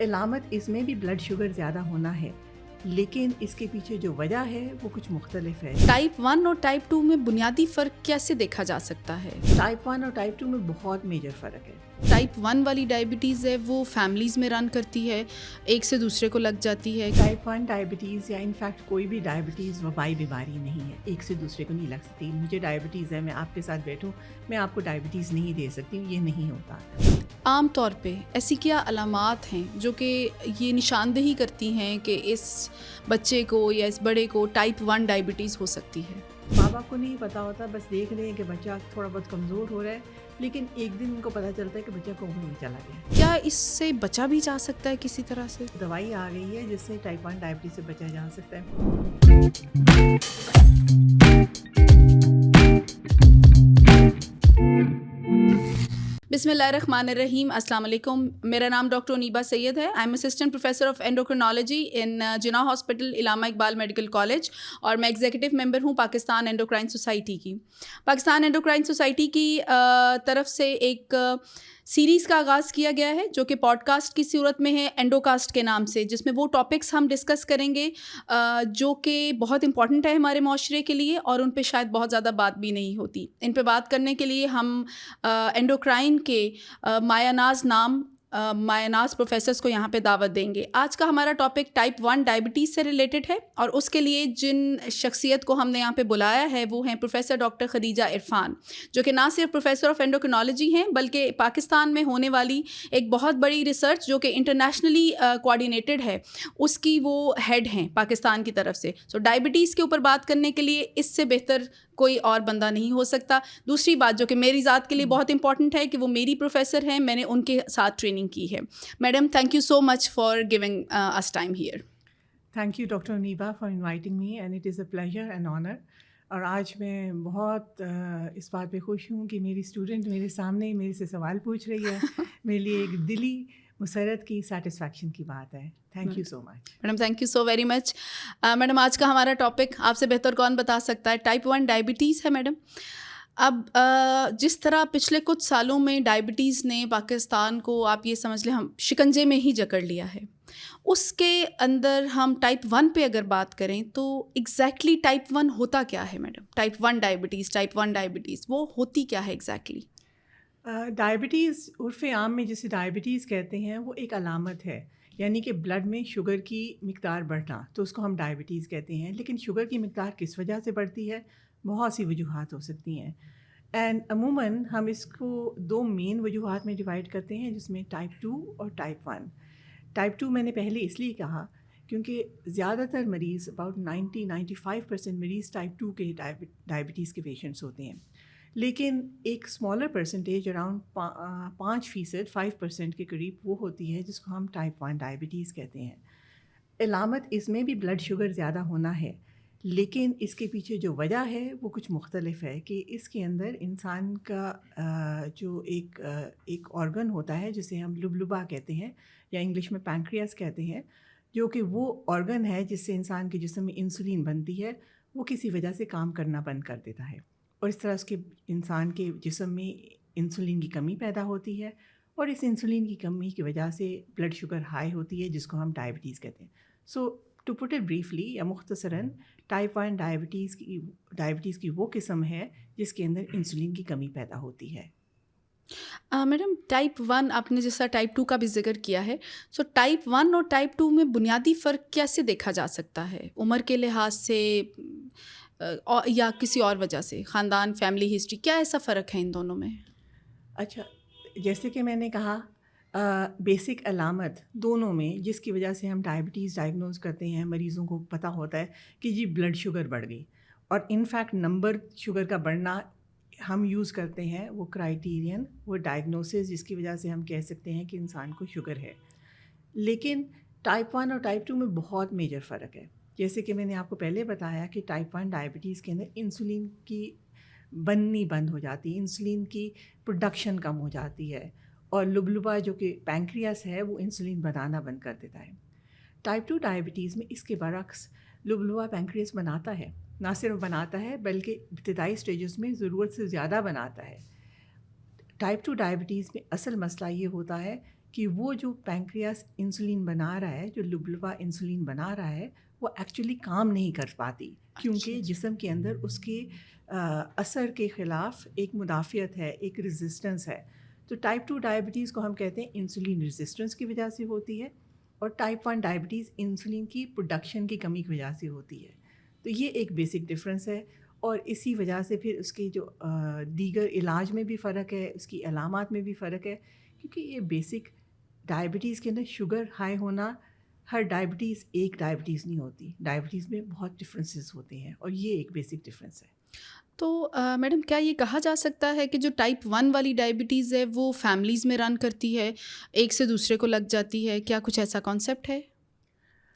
علامت اس میں بھی بلڈ شوگر زیادہ ہونا ہے، لیکن اس کے پیچھے جو وجہ ہے وہ کچھ مختلف ہے۔ ٹائپ 1 اور ٹائپ 2 میں بنیادی فرق کیسے دیکھا جا سکتا ہے؟ ٹائپ 1 اور ٹائپ 2 میں بہت میجر فرق ہے۔ ٹائپ 1 والی ڈائبٹیز ہے وہ فیملیز میں رن کرتی ہے، ایک سے دوسرے کو لگ جاتی ہے۔ ٹائپ 1 ڈائبٹیز یا انفیکٹ کوئی بھی ڈائبٹیز وبائی بیماری نہیں ہے، ایک سے دوسرے کو نہیں لگ سکتی۔ مجھے ڈائبٹیز ہے، میں آپ کے ساتھ بیٹھوں، میں آپ کو ڈائبٹیز نہیں دے سکتی ہوں، یہ نہیں ہوتا۔ عام طور پہ ایسی کیا علامات ہیں جو کہ یہ نشاندہی کرتی ہیں کہ اس بچے کو یا اس بڑے کو ٹائپ 1 ڈائبٹیز ہو سکتی ہے؟ ماں باپ کو نہیں پتا ہوتا، بس دیکھ رہے ہیں کہ بچہ تھوڑا بہت کمزور ہو رہا ہے، لیکن ایک دن ان کو پتہ چلتا ہے کہ بچہ کوما میں چلا گیا۔ کیا اس سے بچا بھی جا سکتا ہے کسی طرح سے؟ دوائی آ گئی ہے جس سے ٹائپ 1 ڈائبٹیز سے بچا جا سکتا ہے۔ بسم اللہ الرحمن الرحیم۔ السلام علیکم، میرا نام ڈاکٹر انیبا سید ہے۔ I am assistant professor of endocrinology in Jinnah hospital Allama Iqbal medical college, اور میں ایگزیکٹو ممبر ہوں پاکستان اینڈوکرائن سوسائٹی کی۔ پاکستان اینڈوکرائن سوسائٹی کی طرف سے ایک سیریز کا آغاز کیا گیا ہے جو کہ پوڈ کاسٹ کی صورت میں ہے، اینڈوکاسٹ کے نام سے، جس میں وہ ٹاپکس ہم ڈسکس کریں گے جو کہ بہت امپورٹنٹ ہے ہمارے معاشرے کے لیے، اور ان پہ شاید بہت زیادہ بات بھی نہیں ہوتی۔ ان پہ بات کرنے کے لیے ہم اینڈوکرائن کے مایا ناز پروفیسرز کو یہاں پہ دعوت دیں گے۔ آج کا ہمارا ٹاپک ٹائپ 1 ڈائبٹیز سے ریلیٹڈ ہے، اور اس کے لیے جن شخصیت کو ہم نے یہاں پہ بلایا ہے وہ ہیں پروفیسر ڈاکٹر خدیجہ عرفان، جو کہ نہ صرف پروفیسر آف اینڈوکرینالوجی ہیں بلکہ پاکستان میں ہونے والی ایک بہت بڑی ریسرچ جو کہ انٹرنیشنلی کوآرڈینیٹڈ ہے، اس کی وہ ہیڈ ہیں پاکستان کی طرف سے۔ سو ڈائبٹیز کے اوپر بات کرنے کے لیے اس سے بہتر کوئی اور بندہ نہیں ہو سکتا۔ دوسری بات جو کہ میری ذات کے لیے بہت امپورٹنٹ ہے کہ وہ میری پروفیسر ہیں، میں نے ان کے ساتھ ٹریننگ کی ہے۔ Madam, thank you so much for giving اس time here. Thank you doctor Aniba for inviting me, and it is a pleasure and honour. اور آج میں بہت اس بات پہ خوش ہوں کہ میری اسٹوڈنٹ میرے سامنے میرے سے سوال پوچھ رہی ہے، میرے لیے ایک دلی مسرت کی سیٹسفیکشن کی بات ہے۔ Thank you so much madam, thank you so very much. Madam, آج کا ہمارا ٹاپک آپ سے بہتر کون بتا سکتا ہے؟ ٹائپ 1 ڈائبٹیز ہے میڈم۔ اب جس طرح پچھلے کچھ سالوں میں ڈائبٹیز نے پاکستان کو، آپ یہ سمجھ لیں، ہم شکنجے میں ہی جکڑ لیا ہے، اس کے اندر ہم ٹائپ 1 پہ اگر بات کریں تو ایگزیکٹلی ٹائپ 1 ہوتا کیا ہے میڈم؟ ٹائپ 1 ڈائبٹیز وہ ہوتی کیا ہے ایگزیکٹلی؟ ڈائبٹیز عرف عام میں جسے ڈائبٹیز کہتے ہیں وہ ایک علامت ہے، یعنی کہ بلڈ میں شوگر کی مقدار بڑھنا، تو اس کو ہم ڈائبٹیز کہتے ہیں۔ لیکن شوگر کی مقدار کس وجہ سے بڑھتی ہے؟ بہت سی وجوہات ہو سکتی ہیں، اینڈ عموماً ہم اس کو دو مین وجوہات میں ڈیوائڈ کرتے ہیں، جس میں ٹائپ 2 اور ٹائپ 1۔ ٹائپ 2 میں نے پہلے اس لیے کہا کیونکہ زیادہ تر مریض اباؤٹ 95% مریض ٹائپ 2 کے ڈائبٹیز کے پیشنٹس ہوتے ہیں، لیکن ایک اسمالر پرسنٹیج اراؤنڈ 5% کے قریب وہ ہوتی ہے جس کو ہم ٹائپ 1 ڈائبٹیز کہتے ہیں۔ علامت اس میں بھی بلڈ شوگر زیادہ ہونا ہے، لیکن اس کے پیچھے جو وجہ ہے وہ کچھ مختلف ہے، کہ اس کے اندر انسان کا جو ایک آرگن ہوتا ہے جسے ہم لبلبا کہتے ہیں یا انگلش میں پینکریاس کہتے ہیں، جو کہ وہ آرگن ہے جس سے انسان کے جسم میں انسولین بنتی ہے، وہ کسی وجہ سے کام کرنا بند کر دیتا ہے، اور اس طرح اس کے انسان کے جسم میں انسولین کی کمی پیدا ہوتی ہے، اور اس انسولین کی کمی کی وجہ سے بلڈ شوگر ہائی ہوتی ہے، جس کو ہم ڈائبٹیز کہتے ہیں۔ سو ٹو پٹ اٹ بریفلی یا مختصراً، ٹائپ 1 ڈائبٹیز کی وہ قسم ہے جس کے اندر انسولین کی کمی پیدا ہوتی ہے۔ میڈم، ٹائپ 1 آپ نے جیسا ٹائپ 2 کا بھی ذکر کیا ہے، سو ٹائپ 1 اور ٹائپ 2 میں بنیادی فرق کیسے دیکھا جا سکتا ہے؟ عمر کے لحاظ سے یا کسی اور وجہ سے، خاندان، فیملی ہسٹری، کیا ایسا فرق ہے ان دونوں میں؟ اچھا، جیسے کہ میں نے کہا، بیسک علامت دونوں میں جس کی وجہ سے ہم ڈائبٹیز ڈائگنوز کرتے ہیں، مریضوں کو پتہ ہوتا ہے کہ جی بلڈ شوگر بڑھ گئی، اور انفیکٹ نمبر شوگر کا بڑھنا ہم یوز کرتے ہیں وہ کرائیٹیرین، وہ ڈائگنوسس جس کی وجہ سے ہم کہہ سکتے ہیں کہ انسان کو شوگر ہے۔ لیکن ٹائپ 1 اور ٹائپ 2 میں بہت میجر فرق ہے۔ جیسے کہ میں نے آپ کو پہلے بتایا کہ ٹائپ 1 ڈائبٹیز کے اندر انسولین کی بننی بند ہو جاتی ہے، انسولین کی پروڈکشن کم ہو جاتی ہے، اور لبلبا جو کہ پینکریاس ہے وہ انسولین بنانا بند کر دیتا ہے۔ ٹائپ 2 ڈائبٹیز میں اس کے برعکس لبلبا پینکریاس بناتا ہے، نہ صرف بناتا ہے بلکہ ابتدائی سٹیجز میں ضرورت سے زیادہ بناتا ہے۔ ٹائپ 2 ڈائبٹیز میں اصل مسئلہ یہ ہوتا ہے کہ وہ جو پینکریاس انسولین بنا رہا ہے، جو لبلبا انسولین بنا رہا ہے، وہ ایکچولی کام نہیں کر پاتی، کیونکہ جسم کے اندر اس کے اثر کے خلاف ایک مدافعت ہے، ایک ریزسٹنس ہے. تو ٹائپ 2 ڈائبٹیز کو ہم کہتے ہیں انسولین ریزسٹنس کی وجہ سے ہوتی ہے، اور ٹائپ 1 ڈائبٹیز انسولین کی پروڈکشن کی کمی کی وجہ سے ہوتی ہے. تو یہ ایک بیسک ڈفرینس ہے، اور اسی وجہ سے پھر اس کے جو دیگر علاج میں بھی فرق ہے، اس کی علامات میں بھی فرق ہے، کیونکہ یہ بیسک ڈائبٹیز کے اندر شوگر ہائی ہونا، ہر ڈائبٹیز ایک ڈائبٹیز نہیں ہوتی، ڈائبٹیز میں بہت ڈفرینسز ہوتے ہیں، اور یہ ایک بیسک ڈفرینس ہے. تو میڈم کیا یہ کہا جا سکتا ہے کہ جو ٹائپ 1 والی ڈائبٹیز ہے وہ فیملیز میں رن کرتی ہے، ایک سے دوسرے کو لگ جاتی ہے؟ کیا کچھ ایسا کانسیپٹ ہے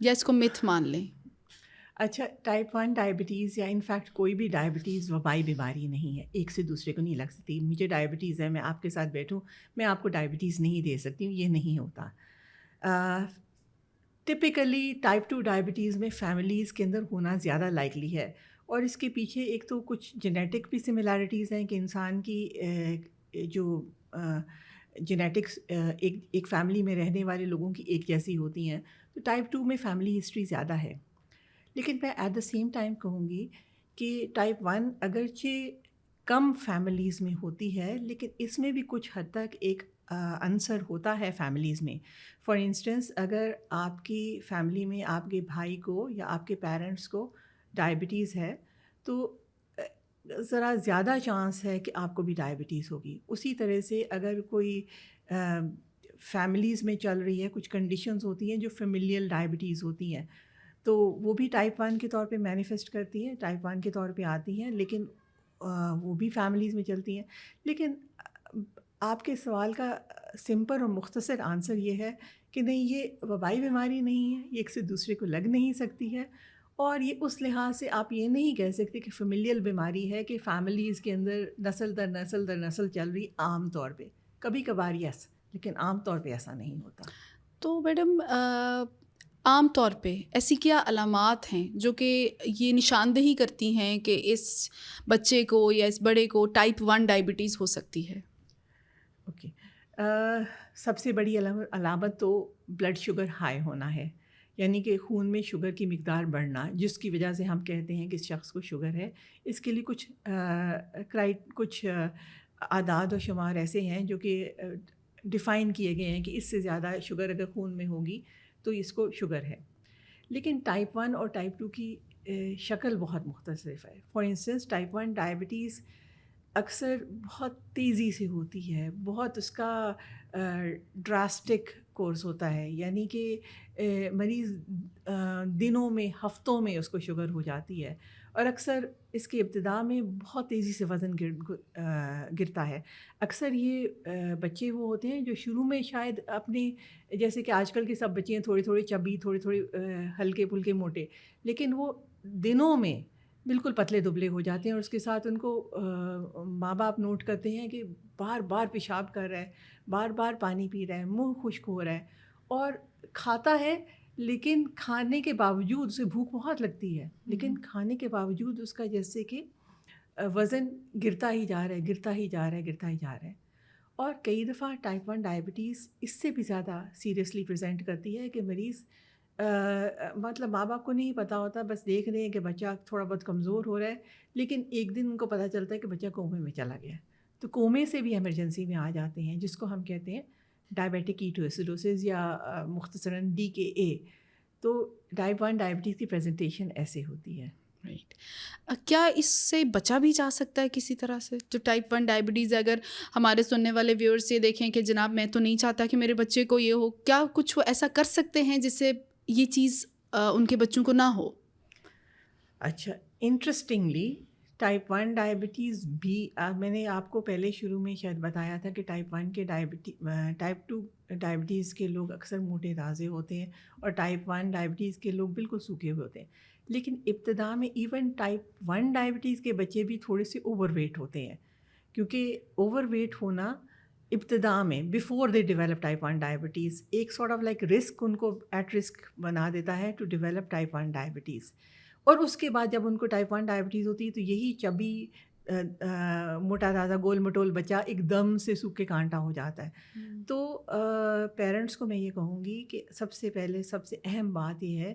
یا اس کو متھ مان لیں؟ اچھا، ٹائپ 1 ڈائبٹیز یا انفیکٹ کوئی بھی ڈائبٹیز وبائی بیماری نہیں ہے، ایک سے دوسرے کو نہیں لگ سکتی. مجھے ڈائبٹیز ہے، میں آپ کے ساتھ بیٹھوں، میں آپ کو ڈائبٹیز نہیں دے سکتی ہوں، یہ نہیں ہوتا. ٹپیکلی ٹائپ 2 ڈائبٹیز میں فیملیز کے اندر ہونا زیادہ لائکلی ہے، اور اس کے پیچھے ایک تو کچھ جینیٹک بھی سملیرٹیز ہیں کہ انسان کی جو جینیٹکس ایک فیملی میں رہنے والے لوگوں کی ایک جیسی ہوتی ہیں. تو ٹائپ 2 میں فیملی ہسٹری زیادہ ہے، لیکن میں ایٹ دا سیم ٹائم کہوں گی کہ ٹائپ 1 اگرچہ کم فیملیز میں ہوتی ہے، لیکن اس میں بھی کچھ حد تک ایک عنصر ہوتا ہے فیملیز میں. فار انسٹنس، اگر آپ کی فیملی میں آپ کے بھائی کو یا آپ کے پیرنٹس کو ڈائبٹیز ہے، تو ذرا زیادہ چانس ہے کہ آپ کو بھی ڈائبٹیز ہوگی. اسی طرح سے اگر کوئی فیملیز میں چل رہی ہے، کچھ کنڈیشنز ہوتی ہیں جو فیملیل ڈائبٹیز ہوتی ہیں، تو وہ بھی ٹائپ 1 کے طور پہ مینیفیسٹ کرتی ہیں، ٹائپ 1 کے طور پہ آتی ہیں، لیکن وہ بھی فیملیز میں چلتی ہیں. لیکن آپ کے سوال کا سمپل اور مختصر آنسر یہ ہے کہ نہیں، یہ وبائی بیماری نہیں ہے، یہ ایک سے دوسرے کو لگ نہیں سکتی ہے، اور یہ اس لحاظ سے آپ یہ نہیں کہہ سکتے کہ فیملیل بیماری ہے کہ فیملیز کے اندر نسل در نسل چل رہی. عام طور پہ کبھی کبھار یس، لیکن عام طور پہ ایسا نہیں ہوتا. تو میڈم عام طور پہ ایسی کیا علامات ہیں جو کہ یہ نشاندہی کرتی ہیں کہ اس بچے کو یا اس بڑے کو ٹائپ 1 ڈائبٹیز ہو سکتی ہے؟ اوکے، سب سے بڑی علامت تو بلڈ شوگر ہائی ہونا ہے، یعنی کہ خون میں شوگر کی مقدار بڑھنا، جس کی وجہ سے ہم کہتے ہیں کہ اس شخص کو شوگر ہے. اس کے لیے کچھ اعداد و شمار ایسے ہیں جو کہ ڈیفائن کیے گئے ہیں کہ اس سے زیادہ شوگر اگر خون میں ہوگی تو اس کو شوگر ہے. لیکن ٹائپ 1 اور ٹائپ 2 کی شکل بہت مختلف ہے. فار انسٹنس، ٹائپ 1 ڈائبٹیز اکثر بہت تیزی سے ہوتی ہے، بہت اس کا ڈراسٹک کورس ہوتا ہے، یعنی کہ مریض دنوں میں، ہفتوں میں اس کو شوگر ہو جاتی ہے، اور اکثر اس کے ابتدا میں بہت تیزی سے وزن گرتا ہے. اکثر یہ بچے وہ ہوتے ہیں جو شروع میں شاید اپنی، جیسے کہ آج کل کے سب بچے ہیں تھوڑی تھوڑی چبی، تھوڑی تھوڑی ہلکے پھلکے موٹے، لیکن وہ دنوں میں بالکل پتلے دبلے ہو جاتے ہیں، اور اس کے ساتھ ان کو ماں باپ نوٹ کرتے ہیں کہ بار بار پیشاب کر رہا ہے، بار بار پانی پی رہا ہے، منہ خشک ہو رہا ہے، اور کھاتا ہے لیکن کھانے کے باوجود اسے بھوک بہت لگتی ہے، لیکن کھانے کے باوجود اس کا جیسے کہ وزن گرتا ہی جا رہا ہے، گرتا ہی جا رہا ہے، گرتا ہی جا رہا ہے. اور کئی دفعہ ٹائپ 1 ڈائبٹیز اس سے بھی زیادہ سیریسلی پریزنٹ کرتی ہے کہ مریض مطلب ماں باپ کو نہیں پتہ ہوتا، بس دیکھ رہے ہیں کہ بچہ تھوڑا بہت کمزور ہو رہا ہے، لیکن ایک دن ان کو پتہ چلتا ہے کہ بچہ کومے میں چلا گیا ہے. تو کومے سے بھی ایمرجنسی میں آ جاتے ہیں، جس کو ہم کہتے ہیں ڈائبیٹک کیٹوسیڈوسس یا مختصراً DKA. تو ٹائپ 1 ڈائبٹیز کی پریزنٹیشن ایسے ہوتی ہے. رائٹ. کیا اس سے بچا بھی جا سکتا ہے کسی طرح سے جو ٹائپ 1 ڈائبٹیز ہے؟ اگر ہمارے سننے والے ویورز یہ دیکھیں کہ جناب میں تو نہیں چاہتا کہ میرے بچے کو یہ ہو، کیا کچھ وہ ایسا کر سکتے ہیں جس سے یہ چیز ان کے بچوں کو نہ ہو؟ اچھا، انٹرسٹنگلی ٹائپ 1 ڈائبٹیز بھی میں نے آپ کو پہلے شروع میں شاید بتایا تھا کہ ٹائپ 1 کے ٹائپ 2 ڈائبٹیز کے لوگ اکثر موٹے تازے ہوتے ہیں، اور ٹائپ 1 ڈائبٹیز کے لوگ بالکل سوکھے ہوئے ہوتے ہیں. لیکن ابتدا میں ایون ٹائپ 1 ڈائبٹیز کے بچے بھی تھوڑے سے اوور ویٹ ہوتے ہیں، کیونکہ اوور ویٹ ہونا ابتدا میں before they develop type 1 diabetes ایک سارٹ آف لائک رسک ان کو ایٹ رسک بنا دیتا ہے ٹو ڈیولپ ٹائپ 1 ڈائبٹیز. اور اس کے بعد جب ان کو ٹائپ 1 ڈائبٹیز ہوتی ہے تو یہی چبی موٹا تازہ گول مٹول بچہ ایک دم سے سوکھ کے کانٹا ہو جاتا ہے. تو پیرنٹس کو میں یہ کہوں گی کہ سب سے پہلے سب سے اہم بات یہ ہے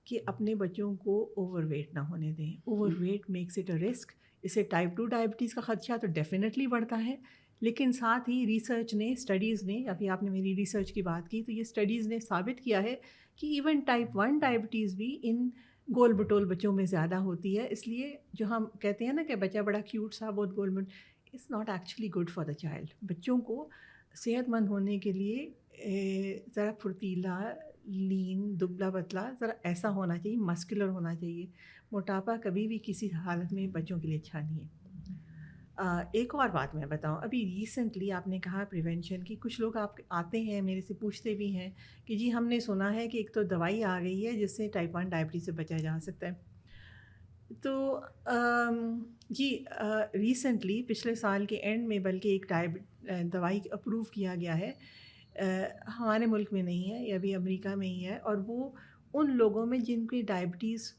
کہ اپنے بچوں کو اوور ویٹ نہ ہونے دیں. Over weight makes it a risk. اس سے ٹائپ 2 ڈائبٹیز کا خدشہ تو ڈیفینیٹلی بڑھتا ہے، لیکن ساتھ ہی ریسرچ نے، اسٹڈیز نے، ابھی آپ نے میری ریسرچ کی بات کی تو یہ اسٹڈیز نے ثابت کیا ہے کہ ایون ٹائپ 1 ڈائبٹیز بھی ان گول بٹول بچوں میں زیادہ ہوتی ہے. اس لیے جو ہم کہتے ہیں نا کہ بچہ بڑا کیوٹ سا بہت گول مٹ، it's not actually good for the child. بچوں کو صحت مند ہونے کے لیے ذرا پھرتیلا، لین، دبلا پتلا، ذرا ایسا ہونا چاہیے، مسکولر ہونا چاہیے. موٹاپا کبھی بھی کسی حالت میں بچوں کے لیے اچھا نہیں ہے. ایک اور بات میں بتاؤں، ابھی ریسنٹلی آپ نے کہا پریونشن کی، کچھ لوگ آپ آتے ہیں میرے سے پوچھتے بھی ہیں کہ جی ہم نے سنا ہے کہ ایک تو دوائی آ گئی ہے جس سے ٹائپ 1 ڈائبٹیز سے بچا جا سکتا ہے. تو جی ریسنٹلی پچھلے سال کے اینڈ میں بلکہ ایک دوائی اپروو کیا گیا ہے، ہمارے ملک میں نہیں ہے، یہ ابھی امریکہ میں ہی ہے، اور وہ ان لوگوں میں جن کی ڈائبٹیز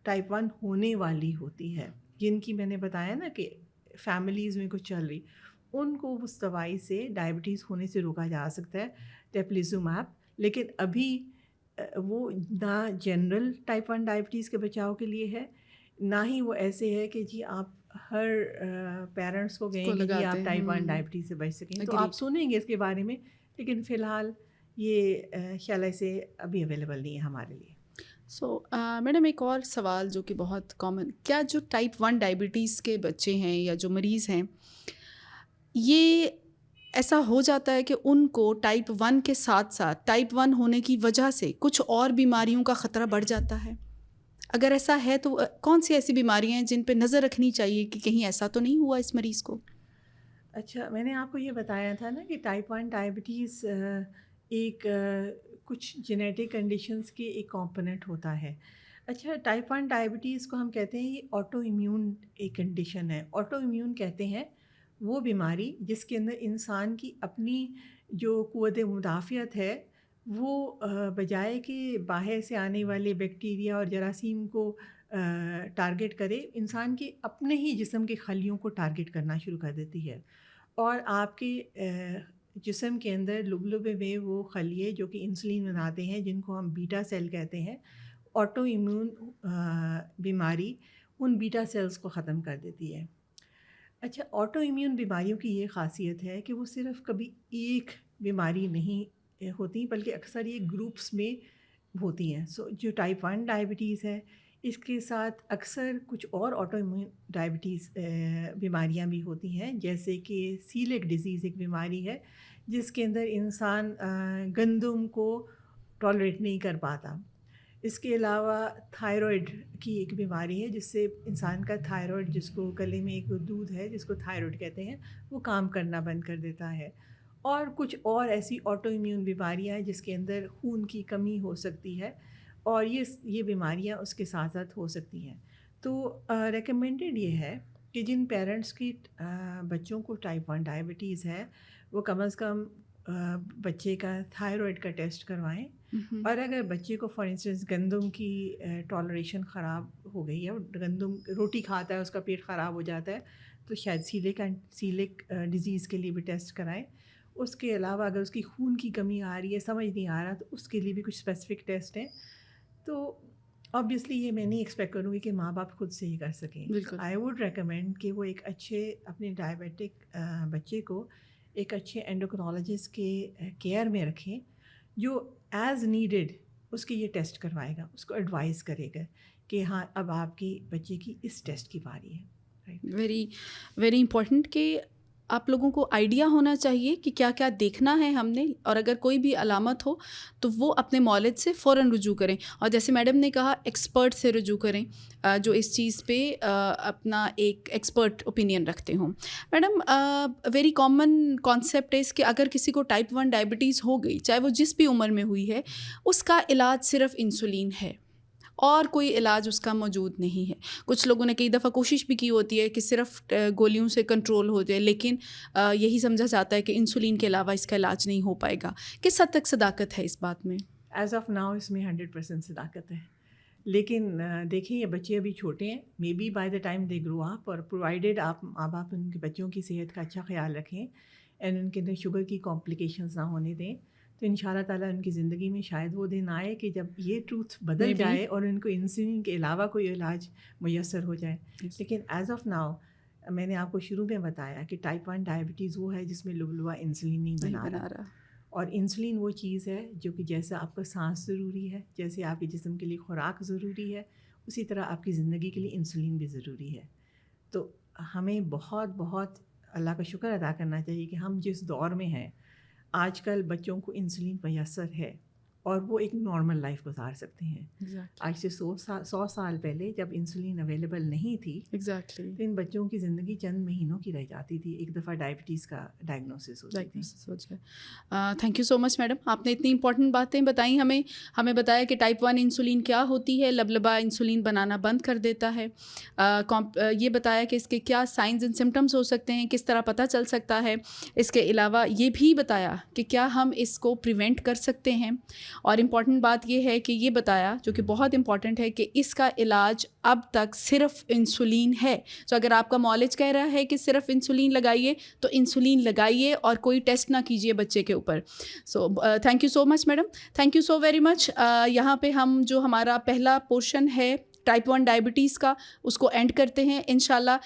ٹائپ 1 ہونے والی ہوتی ہے، جن کی میں نے بتایا نا کہ فیملیز میں کچھ چل رہی، ان کو اس دوائی سے ڈائبٹیز ہونے سے روکا جا سکتا ہے، ٹیپلیزومیب. لیکن ابھی وہ نہ جنرل ٹائپ 1 ڈائبٹیز کے بچاؤ کے لیے ہے، نہ ہی وہ ایسے ہے کہ جی آپ ہر پیرنٹس کو کہیں کہ جی آپ ٹائپ 1 ڈائبٹیز سے بچ سکیں. تو آپ سنیں گے اس کے بارے میں، لیکن فی الحال یہ شعلہ سے ابھی اویلیبل نہیں ہے ہمارے لیے. سو میڈم ایک اور سوال جو کہ بہت کامن، کیا جو ٹائپ 1 ڈائبٹیز کے بچے ہیں یا جو مریض ہیں، یہ ایسا ہو جاتا ہے کہ ان کو ٹائپ 1 کے ساتھ ساتھ ٹائپ 1 ہونے کی وجہ سے کچھ اور بیماریوں کا خطرہ بڑھ جاتا ہے؟ اگر ایسا ہے تو کون سی ایسی بیماریاں ہیں جن پہ نظر رکھنی چاہیے کہ کہیں ایسا تو نہیں ہوا اس مریض کو؟ اچھا، میں نے آپ کو یہ بتایا تھا نا کہ ٹائپ 1 ڈائبٹیز ایک کچھ جینیٹک کنڈیشنز کے ایک کمپوننٹ ہوتا ہے. اچھا، ٹائپ 1 ڈائبٹیز کو ہم کہتے ہیں یہ آٹو ایمیون ایک کنڈیشن ہے. آٹو ایمیون کہتے ہیں وہ بیماری جس کے اندر انسان کی اپنی جو قوت مدافعت ہے وہ بجائے کہ باہر سے آنے والے بیکٹیریا اور جراثیم کو ٹارگٹ کرے، انسان کے اپنے ہی جسم کے خلیوں کو ٹارگٹ کرنا شروع کر دیتی ہے. اور آپ کے جسم کے اندر لبلبے میں وہ خلیے جو کہ انسولین بناتے ہیں، جن کو ہم بیٹا سیل کہتے ہیں، آٹو ایمیون بیماری ان بیٹا سیلز کو ختم کر دیتی ہے. اچھا، آٹو ایمیون بیماریوں کی یہ خاصیت ہے کہ وہ صرف کبھی ایک بیماری نہیں ہوتی، بلکہ اکثر یہ گروپس میں ہوتی ہیں. سو جو ٹائپ 1 ڈائبٹیز ہے اس کے ساتھ اکثر کچھ اور آٹو ایمیون ڈائبٹیز بیماریاں بھی ہوتی ہیں، جیسے کہ سیلک ڈیزیز ایک بیماری ہے جس کے اندر انسان گندم کو ٹالریٹ نہیں کر پاتا. اس کے علاوہ تھائرائڈ کی ایک بیماری ہے جس سے انسان کا تھائرائڈ، جس کو گلے میں ایک دودھ ہے جس کو تھائرائڈ کہتے ہیں، وہ کام کرنا بند کر دیتا ہے. اور کچھ اور ایسی آٹو ایمیون بیماریاں ہیں جس کے اندر خون کی کمی ہو سکتی ہے، اور یہ بیماریاں اس کے ساتھ ساتھ ہو سکتی ہیں. تو ریکمینڈڈ یہ ہے کہ جن پیرنٹس کی بچوں کو ٹائپ 1 ڈائبٹیز ہے وہ کم از کم بچے کا تھائرائڈ کا ٹیسٹ کروائیں. اور اگر بچے کو فار انسٹنس گندم کی ٹالریشن خراب ہو گئی ہے، گندم روٹی کھاتا ہے اس کا پیٹ خراب ہو جاتا ہے، تو شاید سیلک ڈیزیز کے لیے بھی ٹیسٹ کرائیں. اس کے علاوہ اگر اس کی خون کی کمی آ رہی ہے، سمجھ نہیں آ رہا، تو اس کے لیے بھی کچھ اسپیسیفک ٹیسٹ ہیں. تو آبویسلی یہ میں نہیں ایکسپیکٹ کروں گی کہ ماں باپ خود سے ہی کر سکیں. آئی ووڈ ریکمینڈ کہ وہ ایک اچھے اپنے ڈائبیٹک بچے کو ایک اچھے اینڈوکرینالوجسٹ کے کیئر میں رکھیں، جو ایز نیڈڈ اس کے یہ ٹیسٹ کروائے گا، اس کو ایڈوائز کرے گا کہ ہاں اب آپ کی بچے کی اس ٹیسٹ کی باری ہے. ویری ویری امپورٹنٹ کہ آپ لوگوں کو آئیڈیا ہونا چاہیے کہ کیا کیا دیکھنا ہے ہم نے، اور اگر کوئی بھی علامت ہو تو وہ اپنے مولد سے فوراً رجوع کریں. اور جیسے میڈم نے کہا ایکسپرٹ سے رجوع کریں جو اس چیز پہ اپنا ایک ایکسپرٹ اوپینین رکھتے ہوں. میڈم ویری کامن کانسیپٹ ہے کہ اگر کسی کو ٹائپ 1 ڈائبٹیز ہو گئی، چاہے وہ جس بھی عمر میں ہوئی ہے، اس کا علاج صرف انسولین ہے اور کوئی علاج اس کا موجود نہیں ہے. کچھ لوگوں نے کئی دفعہ کوشش بھی کی ہوتی ہے کہ صرف گولیوں سے کنٹرول ہو جائے، لیکن یہی سمجھا جاتا ہے کہ انسولین کے علاوہ اس کا علاج نہیں ہو پائے گا. کس حد تک صداقت ہے اس بات میں؟ ایز آف ناؤ اس میں 100% صداقت ہے. لیکن دیکھیں یہ بچے ابھی چھوٹے ہیں، may be by the time they grow up, اور پرووائڈیڈ آپ ماں باپ ان کے بچوں کی صحت کا اچھا خیال رکھیں اینڈ ان کے اندر شوگر کی کمپلیکیشنز نہ ہونے دیں، تو ان شاء اللہ تعالیٰ ان کی زندگی میں شاید وہ دن آئے کہ جب یہ ٹروتھ بدل جائے اور ان کو انسولین کے علاوہ کوئی علاج میسر ہو جائے. لیکن ایز آف ناؤ میں نے آپ کو شروع میں بتایا کہ ٹائپ 1 ڈائبٹیز وہ ہے جس میں لبلبہ انسولین نہیں بنا رہا، اور انسولین وہ چیز ہے جو کہ جیسا آپ کا سانس ضروری ہے، جیسے آپ کے جسم کے لیے خوراک ضروری ہے، اسی طرح آپ کی زندگی کے لیے انسولین بھی ضروری ہے. تو ہمیں بہت بہت اللہ کا شکر ادا کرنا چاہیے کہ ہم جس دور میں ہیں آج کل بچوں کو انسولین میسر ہے اور وہ ایک نارمل لائف گزار سکتے ہیں. آج سے 100 سال پہلے جب انسولین اویلیبل نہیں تھی تو ان بچوں کی زندگی چند مہینوں کی رہ جاتی تھی ایک دفعہ ڈائبٹیز کا ڈائگنوسس ہو جائے. Thank you so much madam, آپ نے اتنی امپورٹنٹ باتیں بتائیں ہمیں بتایا کہ ٹائپ 1 انسولین کیا ہوتی ہے، لبلبہ انسولین بنانا بند کر دیتا ہے، یہ بتایا کہ اس کے کیا سائنز اینڈ سمٹمز ہو سکتے ہیں، کس طرح پتہ چل سکتا ہے. اس کے علاوہ یہ بھی بتایا کہ کیا ہم اس کو پریونٹ کر سکتے ہیں، اور امپورٹنٹ بات یہ ہے کہ یہ بتایا جو کہ بہت امپورٹنٹ ہے کہ اس کا علاج اب تک صرف انسولین ہے. سو اگر آپ کا معالج کہہ رہا ہے کہ صرف انسولین لگائیے تو انسولین لگائیے اور کوئی ٹیسٹ نہ کیجیے بچے کے اوپر. So thank you so much madam, thank you so very much. یہاں پہ ہم جو ہمارا پہلا پورشن ہے ٹائپ 1 ڈائبٹیز کا اس کو اینڈ کرتے ہیں. انشاءاللہ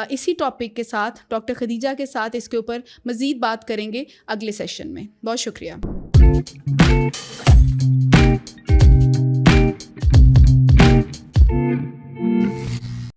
اسی ٹاپک کے ساتھ ڈاکٹر خدیجہ کے ساتھ اس کے اوپر مزید بات کریں گے اگلے سیشن میں. بہت شکریہ.